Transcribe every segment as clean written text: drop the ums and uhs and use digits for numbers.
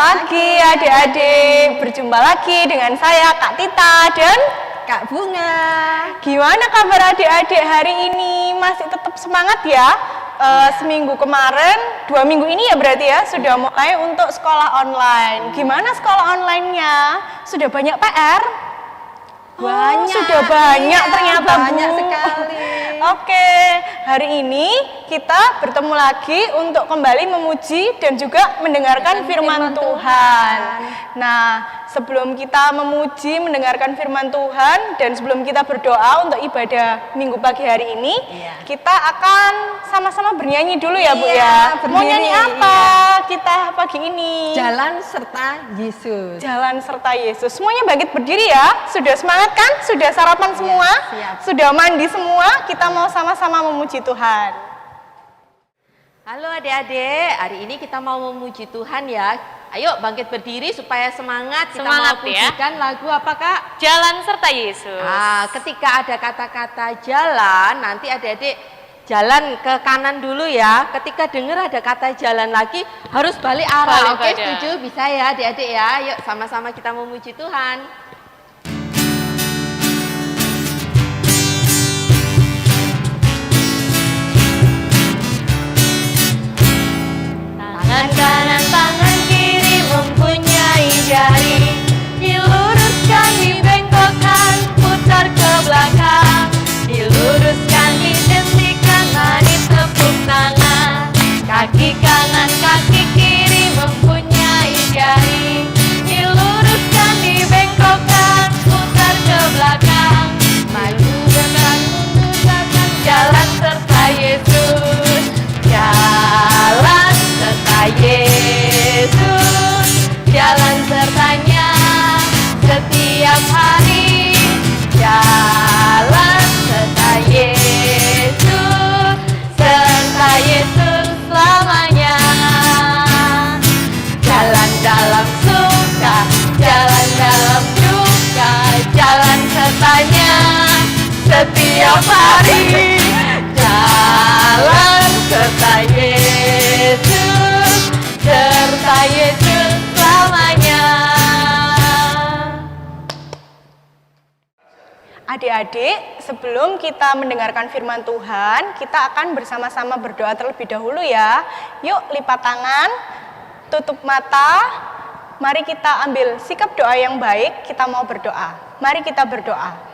pagi adik-adik, berjumpa lagi dengan saya Kak Tita dan Kak Bunga. Gimana kabar adik-adik hari ini? Masih tetap semangat ya? Seminggu kemarin, 2 minggu ini ya berarti ya, sudah mulai untuk sekolah online. Gimana sekolah online-nya? Sudah banyak PR? Banyak. Sudah banyak Iya, ternyata banyak Bu. sekali. Oke, hari ini kita bertemu lagi untuk kembali memuji dan juga mendengarkan firman Tuhan. Nah, sebelum kita memuji, mendengarkan firman Tuhan, dan sebelum kita berdoa untuk ibadah minggu pagi hari ini, kita akan sama-sama bernyanyi dulu ya Bu ya. Mau berdiri, nyanyi apa kita pagi ini? Jalan serta Yesus. Jalan serta Yesus. Semuanya bangkit berdiri ya. Sudah semangat kan? Sudah sarapan semua? siap. Sudah mandi semua? Kita mau sama-sama memuji Tuhan. Halo adik-adik, hari ini kita mau memuji Tuhan ya. Ayo bangkit berdiri supaya semangat. Kita Semangat mau pujikan lagu apa Kak? Jalan serta Yesus. Ketika ada kata-kata jalan, nanti adik-adik jalan ke kanan dulu ya. Ketika dengar ada kata jalan lagi, harus balik arah. Balik Oke, badan. setuju? Bisa ya adik-adik ya. Yuk sama-sama kita memuji Tuhan. Tangan kanan, tangan kiri mempunyai jari. Diluruskan, dibengkokkan, putar ke belakang. Diluruskan, dihentikan, mari tepuk tangan. Kaki kanan, kaki kiri mempunyai jari. Diluruskan, dibengkokkan, putar ke belakang. Maju depan, mundur belakang, jalan serta Yesus. Jalan serta Yesus, jalan sertanya setiap hari. Jalan serta Yesus selamanya. Jalan dalam suka, jalan dalam duka, jalan sertanya setiap hari. Jalan serta Yesus selamanya. Adik-adik, sebelum kita mendengarkan firman Tuhan, kita akan bersama-sama berdoa terlebih dahulu ya. Yuk, lipat tangan, tutup mata. Mari kita ambil sikap doa yang baik, kita mau berdoa. Mari kita berdoa.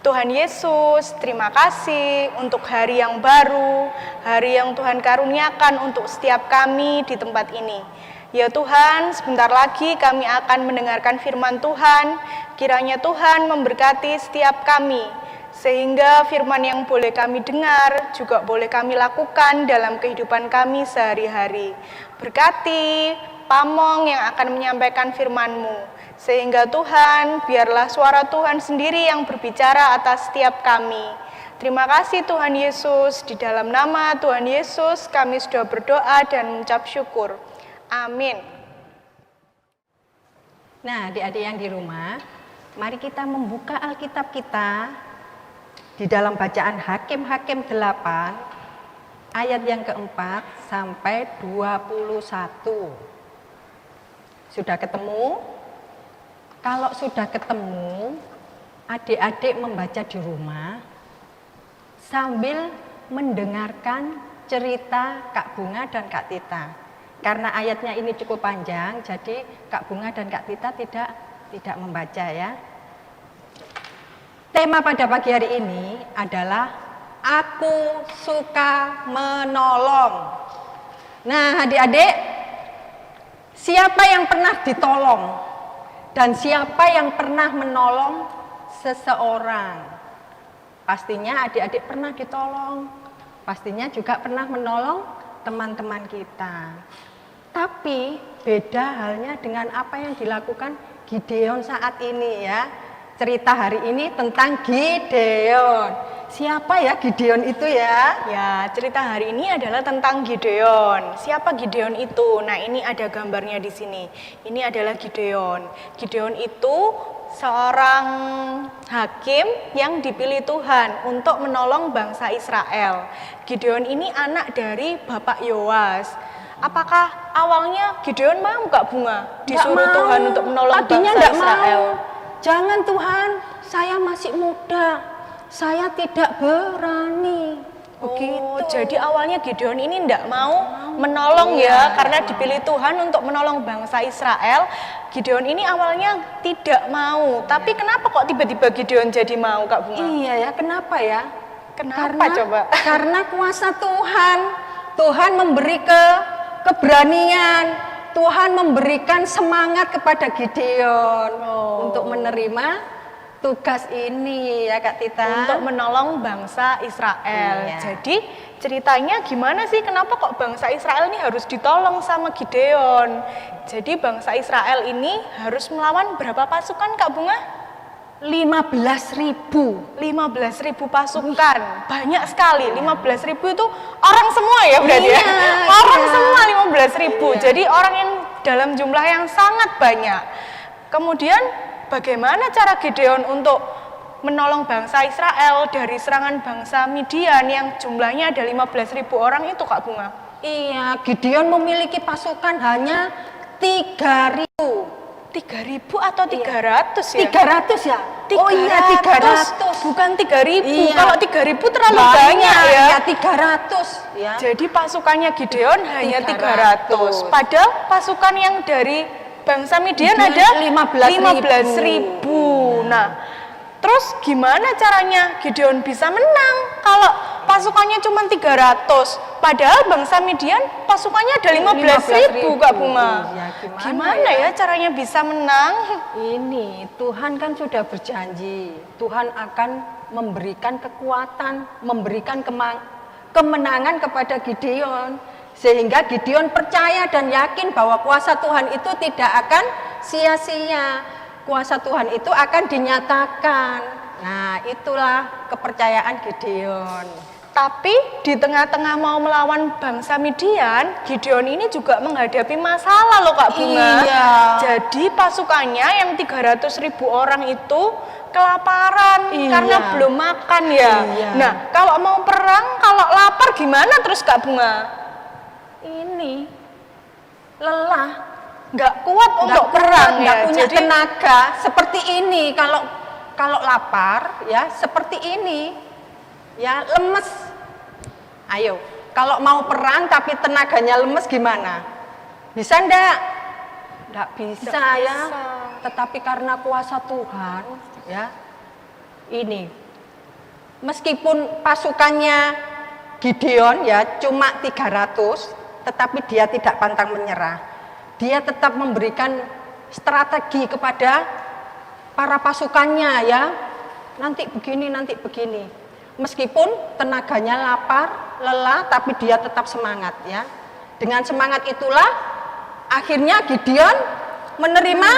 Tuhan Yesus, terima kasih untuk hari yang baru, hari yang Tuhan karuniakan untuk setiap kami di tempat ini. Ya Tuhan, sebentar lagi kami akan mendengarkan firman Tuhan. Kiranya Tuhan memberkati setiap kami, sehingga firman yang boleh kami dengar juga boleh kami lakukan dalam kehidupan kami sehari-hari. Berkati pamong yang akan menyampaikan firman-Mu, sehingga Tuhan, biarlah suara Tuhan sendiri yang berbicara atas setiap kami. Terima kasih Tuhan Yesus, di dalam nama Tuhan Yesus kami sudah berdoa dan mengucap syukur. Amin. Nah, adik-adik yang di rumah, mari kita membuka Alkitab kita di dalam bacaan Hakim-Hakim 8 ayat yang keempat sampai 21. Sudah ketemu? Kalau sudah ketemu, adik-adik membaca di rumah sambil mendengarkan cerita Kak Bunga dan Kak Tita. Karena ayatnya ini cukup panjang, jadi Kak Bunga dan Kak Tita tidak membaca ya. Tema pada pagi hari ini adalah Aku suka menolong. Nah, adik-adik, siapa yang pernah ditolong? Dan siapa yang pernah menolong seseorang? Pastinya adik-adik pernah ditolong. Pastinya juga pernah menolong teman-teman kita. Tapi beda halnya dengan apa yang dilakukan Gideon saat ini ya. Cerita hari ini tentang Gideon. Siapa ya Gideon itu ya? Ya, cerita hari ini adalah tentang Gideon. Siapa Gideon itu? Nah, ini ada gambarnya di sini. Ini adalah Gideon. Gideon itu seorang hakim yang dipilih Tuhan untuk menolong bangsa Israel. Gideon ini anak dari Bapak Yoas. apakah awalnya Gideon mau Kak Bunga disuruh Nggak mau. Tuhan untuk menolong Tadinya bangsa nggak Israel? mau. Jangan Tuhan, saya masih muda, saya tidak berani. Oh, jadi awalnya Gideon ini tidak mau menolong ya, karena dipilih Tuhan untuk menolong bangsa Israel. Gideon ini awalnya tidak mau, tapi kenapa kok tiba-tiba Gideon jadi mau Kak Bunga? Iya ya, kenapa ya? Kenapa coba? Karena kuasa Tuhan. Tuhan memberi keberanian. Tuhan memberikan semangat kepada Gideon untuk menerima tugas ini ya Kak Tita. Untuk menolong bangsa Israel. Iya. Jadi ceritanya gimana sih, kenapa kok bangsa Israel ini harus ditolong sama Gideon? Jadi bangsa Israel ini harus melawan berapa pasukan Kak Bunga? 15.000. 15.000 pasukan, banyak sekali. 15.000 itu orang semua ya berarti ya? Iya, Orang iya. semua 15.000, Iya. jadi orang yang dalam jumlah yang sangat banyak. Kemudian bagaimana cara Gideon untuk menolong bangsa Israel dari serangan bangsa Midian yang jumlahnya ada 15.000 orang itu Kak Bunga? Iya, Gideon memiliki pasukan hanya 3.000. 3.000 atau 300 ya? 300 ya? Oh iya 300. Bukan 3.000. Iya. Kalau 3.000 terlalu banyak ya. Ya 300 ya. Jadi pasukannya Gideon hanya 300. 300. Padahal pasukan yang dari bangsa Midian Midian ada 15.000. Nah, terus gimana caranya Gideon bisa menang kalau pasukannya cuma 300? Padahal bangsa Midian pasukannya ada 15.000 Kak Bunga. Iya, Gimana ya caranya bisa menang? Ini Tuhan kan sudah berjanji, Tuhan akan memberikan kekuatan, memberikan kemenangan kepada Gideon. Sehingga Gideon percaya dan yakin bahwa kuasa Tuhan itu tidak akan sia-sia. Kuasa Tuhan itu akan dinyatakan. Nah, itulah kepercayaan Gideon. Tapi di tengah-tengah mau melawan bangsa Midian, Gideon ini juga menghadapi masalah loh Kak Bunga. Iya. Jadi pasukannya yang 300.000 orang itu kelaparan Iya. karena belum makan ya. Iya. Nah, kalau mau perang, kalau lapar gimana terus Kak Bunga? Ini lelah, Nggak kuat untuk kuat, perang nggak ya. punya Jadi tenaga. Seperti ini kalau lapar ya seperti ini. Ya lemes. Ayo, kalau mau perang tapi tenaganya lemes gimana? Bisa ndak? Ndak bisa Ndak ya. bisa. Tetapi karena kuasa Tuhan ya. Ini meskipun pasukannya Gideon ya cuma 300, tetapi dia tidak pantang menyerah. Dia tetap memberikan strategi kepada para pasukannya ya. Nanti begini, nanti begini. Meskipun tenaganya lapar, lelah, tapi dia tetap semangat ya. Dengan semangat itulah akhirnya Gideon menerima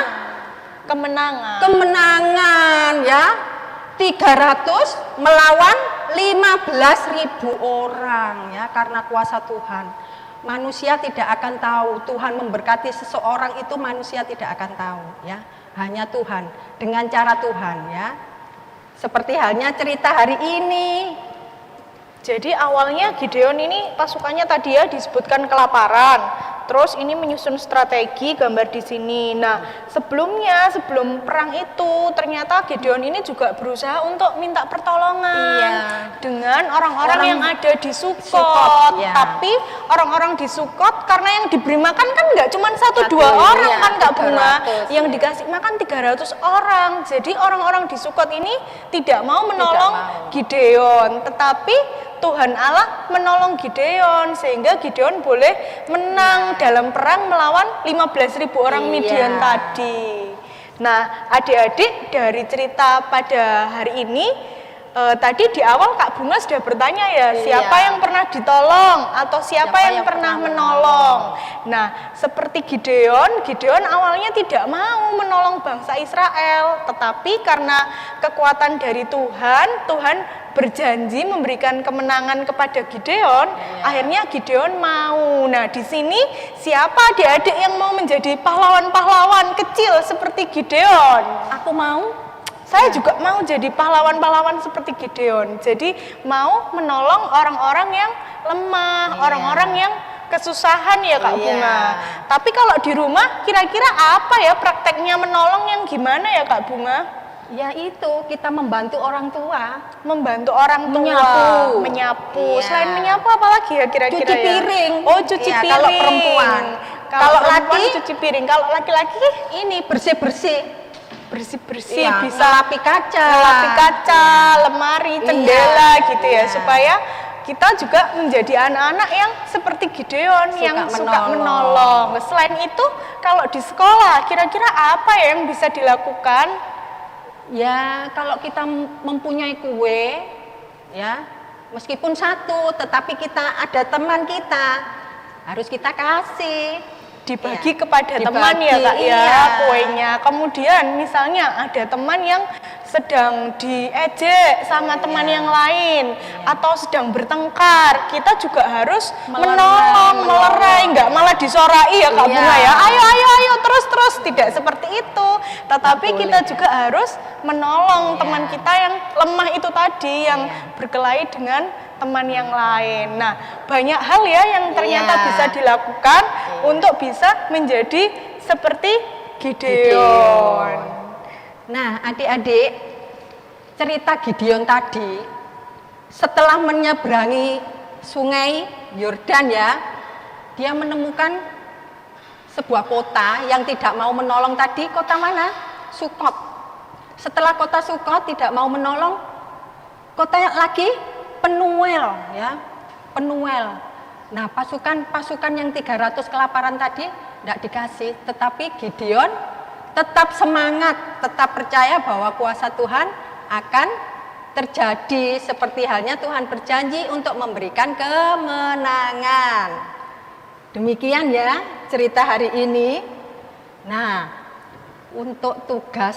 kemenangan ya. 300 melawan 15.000 orang ya, karena kuasa Tuhan. Manusia tidak akan tahu, Tuhan memberkati seseorang itu manusia tidak akan tahu ya. Hanya Tuhan, dengan cara Tuhan ya. Seperti halnya cerita hari ini. Jadi awalnya Gideon ini pasukannya tadi ya disebutkan kelaparan. Terus ini menyusun strategi, gambar di sini. Nah, sebelum perang itu ternyata Gideon ini juga berusaha untuk minta pertolongan dengan orang-orang yang ada di Sukot. ya. Tapi orang-orang di Sukot karena yang diberi makan kan nggak cuma 1-2 orang iya, kan Kak Bunga. 300, Yang dikasih makan 300 orang. Jadi orang-orang di Sukot ini tidak mau menolong Gideon, tetapi Tuhan Allah menolong Gideon sehingga Gideon boleh menang dalam perang melawan 15.000 orang Midian tadi. Nah, adik-adik dari cerita pada hari ini tadi di awal Kak Bunga sudah bertanya ya, siapa yang pernah ditolong atau siapa yang pernah menolong. Nah, seperti Gideon awalnya tidak mau menolong bangsa Israel, tetapi karena kekuatan dari Tuhan berjanji memberikan kemenangan kepada Gideon, akhirnya Gideon mau. Nah, di sini siapa adik-adik yang mau menjadi pahlawan-pahlawan kecil seperti Gideon? Aku mau. Saya juga mau jadi pahlawan-pahlawan seperti Gideon. Jadi mau menolong orang-orang yang lemah, orang-orang yang kesusahan ya Kak Iya. Bunga. Tapi kalau di rumah kira-kira apa ya prakteknya menolong yang gimana ya Kak Bunga? Ya itu, kita membantu orang tua. Membantu orang tua, Menyapu. menyapu. Iya. Selain menyapu apa lagi ya kira-kira Cuci ya? piring. Oh, cuci Iya, piring. kalau perempuan. Kalau Kalau perempuan laki, cuci piring. Kalau laki-laki Ini bersih-bersih. bersih-bersih, Iya, bisa ngelapi kaca. ngelapi kaca, lemari, Iya, jendela gitu ya, iya. supaya kita juga menjadi anak-anak yang seperti Gideon Suka yang suka menolong. menolong. Selain itu, kalau di sekolah kira-kira apa ya yang bisa dilakukan? Ya, kalau kita mempunyai kue, ya, meskipun satu, tetapi kita ada teman kita, harus kita kasih. Dibagi Iya. kepada Dibagi, teman ya Kak ya iya. kuenya. Kemudian misalnya ada teman yang sedang diejek sama teman yang lain atau sedang bertengkar, kita juga harus menolong, melerai, nggak malah disorai ya Kak Iya. Bunga ya. Ayo terus tidak seperti itu. Tetapi Nggak kita boleh. juga harus menolong Iya. teman kita yang lemah itu tadi, yang berkelahi dengan teman yang lain. Nah, banyak hal ya yang ternyata Iya. bisa dilakukan untuk bisa menjadi seperti Gideon. Nah, adik-adik, cerita Gideon tadi, setelah menyeberangi sungai Yordan ya, dia menemukan sebuah kota yang tidak mau menolong tadi. Kota mana? Sukot. Setelah kota Sukot tidak mau menolong, kota yang lagi Penuel ya, Penuel. Nah, pasukan yang 300 kelaparan tadi tidak dikasih, tetapi Gideon tetap semangat, tetap percaya bahwa kuasa Tuhan akan terjadi seperti halnya Tuhan berjanji untuk memberikan kemenangan. Demikian ya cerita hari ini. Nah, untuk tugas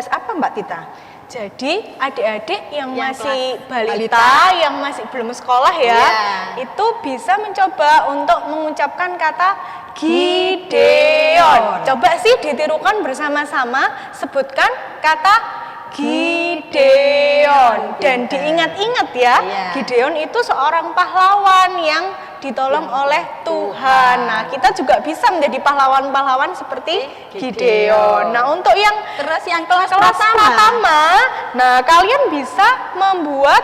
apa Mbak Tita? Jadi adik-adik yang Yang masih kelas balita, yang masih belum sekolah ya, Iya. itu bisa mencoba untuk mengucapkan kata Gideon. Coba sih ditirukan bersama-sama, sebutkan kata Gideon. Dan diingat-ingat ya, Iya. Gideon itu seorang pahlawan yang ditolong oleh Tuhan. Nah, kita juga bisa menjadi pahlawan-pahlawan seperti Gideon. Nah, untuk yang Terus yang kelas kelas pertama. pertama, nah kalian bisa membuat,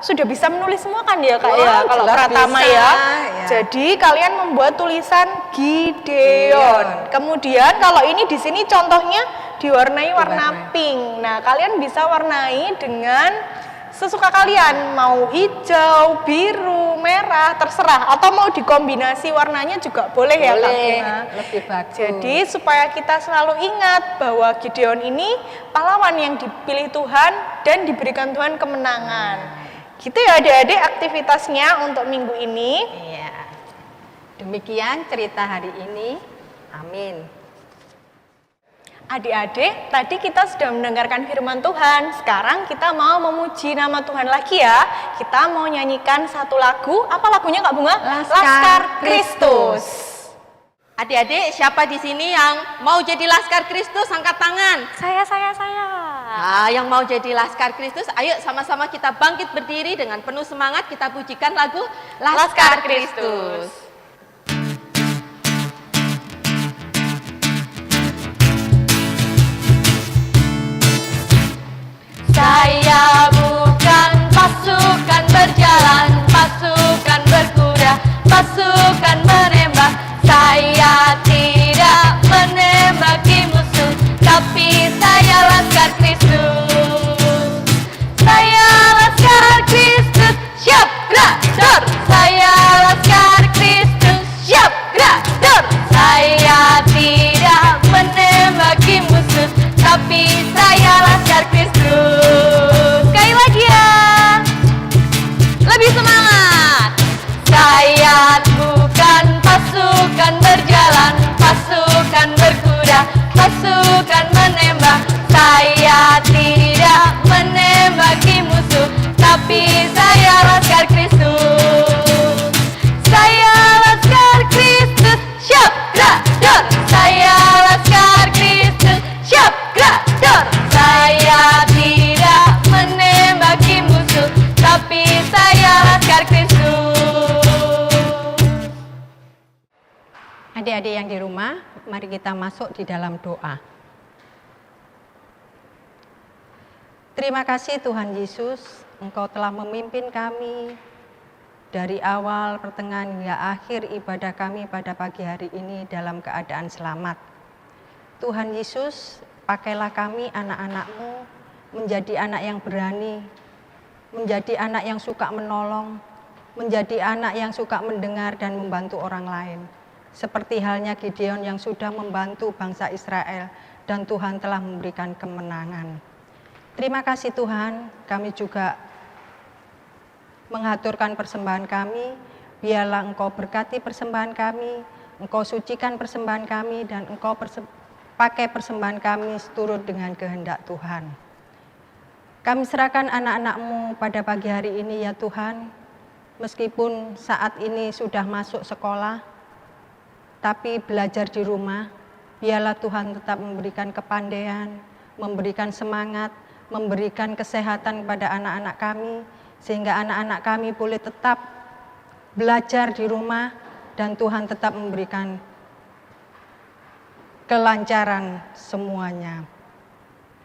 sudah bisa menulis semua kan ya Kak Oh, ya, kalau jelas pertama bisa, ya. ya. Jadi kalian membuat tulisan Gideon. Kemudian kalau ini di sini contohnya diwarnai warna pink. Nah, kalian bisa warnai dengan sesuka kalian, mau hijau, biru, merah, terserah, atau mau dikombinasi warnanya juga boleh ya Kak Boleh, Bunga. lebih bagus. Jadi supaya kita selalu ingat bahwa Gideon ini pahlawan yang dipilih Tuhan dan diberikan Tuhan kemenangan. Gitu ya adik-adik aktivitasnya untuk minggu ini. Iya. Demikian cerita hari ini. Amin. Adik-adik, tadi kita sudah mendengarkan firman Tuhan. Sekarang kita mau memuji nama Tuhan lagi ya. Kita mau nyanyikan satu lagu. Apa lagunya Kak Bunga? Laskar Kristus. Adik-adik, siapa di sini yang mau jadi Laskar Kristus? Angkat tangan. Saya. Nah, yang mau jadi Laskar Kristus, ayo sama-sama kita bangkit berdiri dengan penuh semangat, kita pujikan lagu Laskar Kristus. Saya bukan pasukan berjalan, pasukan berkuda, pasukan menembak. Saya tidak menembaki musuh, tapi saya Laskar Kristus. Saya Laskar Kristus, siap gerak, dor. Saya Laskar Kristus. bersama, mari kita masuk di dalam doa. Terima kasih Tuhan Yesus, Engkau telah memimpin kami dari awal, pertengahan hingga akhir ibadah kami pada pagi hari ini dalam keadaan selamat. Tuhan Yesus, pakailah kami anak-anak-Mu menjadi anak yang berani, menjadi anak yang suka menolong, menjadi anak yang suka mendengar dan membantu orang lain. Seperti halnya Gideon yang sudah membantu bangsa Israel dan Tuhan telah memberikan kemenangan. Terima kasih Tuhan, kami juga mengaturkan persembahan kami, biarlah Engkau berkati persembahan kami, Engkau sucikan persembahan kami, dan Engkau pakai persembahan kami seturut dengan kehendak Tuhan. Kami serahkan anak-anak-Mu pada pagi hari ini ya Tuhan, meskipun saat ini sudah masuk sekolah, tapi belajar di rumah, biarlah Tuhan tetap memberikan kepandaian, memberikan semangat, memberikan kesehatan kepada anak-anak kami, sehingga anak-anak kami boleh tetap belajar di rumah dan Tuhan tetap memberikan kelancaran semuanya.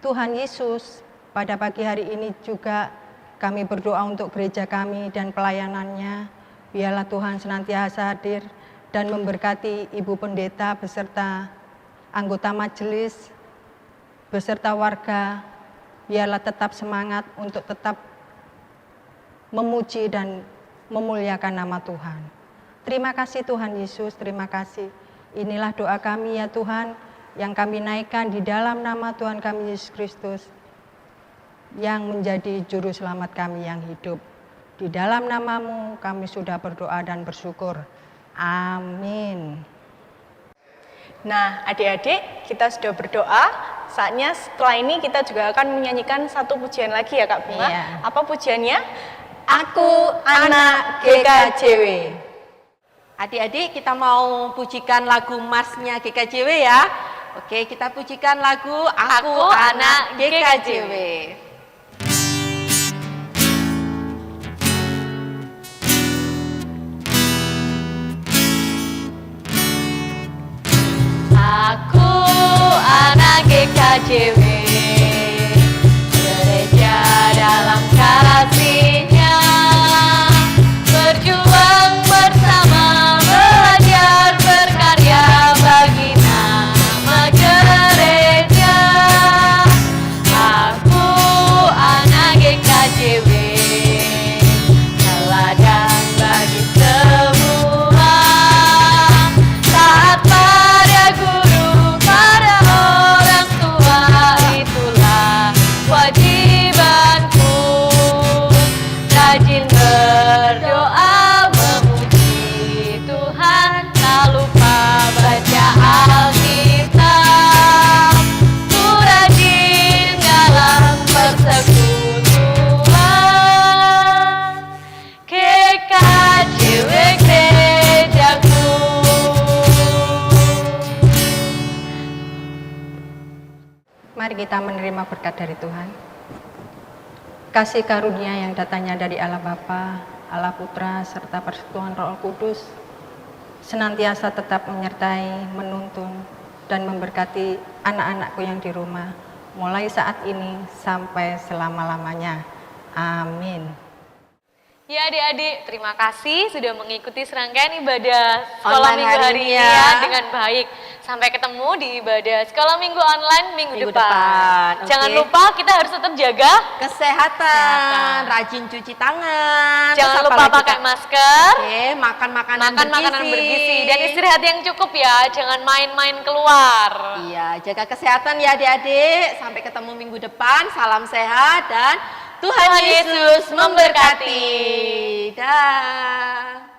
Tuhan Yesus, pada pagi hari ini juga kami berdoa untuk gereja kami dan pelayanannya. Biarlah Tuhan senantiasa hadir dan memberkati Ibu Pendeta beserta anggota majelis, beserta warga. Biarlah tetap semangat untuk tetap memuji dan memuliakan nama Tuhan. Terima kasih Tuhan Yesus, terima kasih. Inilah doa kami ya Tuhan, yang kami naikkan di dalam nama Tuhan kami Yesus Kristus, yang menjadi juru selamat kami yang hidup. Di dalam nama-Mu kami sudah berdoa dan bersyukur. Amin. Nah, adik-adik, kita sudah berdoa. Saatnya setelah ini kita juga akan menyanyikan satu pujian lagi ya Kak Bunga. Iya. Apa pujiannya? Aku anak GKJW. Adik-adik, kita mau pujikan lagu marsnya GKJW ya. Oke, kita pujikan lagu Aku Anak GKJW. Aku anak GKJW, gereja dalam kasih-Nya, berjuang bersama, belajar berkarya bagi nama gereja. Aku anak GKJW, teladan bagi semua, taat pada guru, pada orang tua, itulah wajibanku. Rajin berdoa, memuji Tuhan, tak lupa baca Alkitab. Ku rajin dalam persekutuan, GKJW gerejaku. Mari kita menerima berkat dari Tuhan. Kasih karunia yang datangnya dari Allah Bapa, Allah Putra, serta persekutuan Roh Kudus senantiasa tetap menyertai, menuntun, dan memberkati anak-anakku yang di rumah, mulai saat ini sampai selama-lamanya. Amin. Ya adik-adik, terima kasih sudah mengikuti serangkaian ibadah sekolah Online minggu hari hari ini ini ya. ya dengan baik. Sampai ketemu di ibadah sekolah minggu online minggu Minggu depan. depan, oke. Jangan lupa kita harus tetap jaga. Kesehatan, rajin cuci tangan. Jangan terus apa lupa lagi, pakai Kak? masker. Oke, makan makanan Bergizi dan istirahat yang cukup ya. Jangan main-main keluar. Iya, jaga kesehatan ya adik-adik. Sampai ketemu minggu depan. Salam sehat dan Tuhan Tuhan Yesus Yesus memberkati. Dah.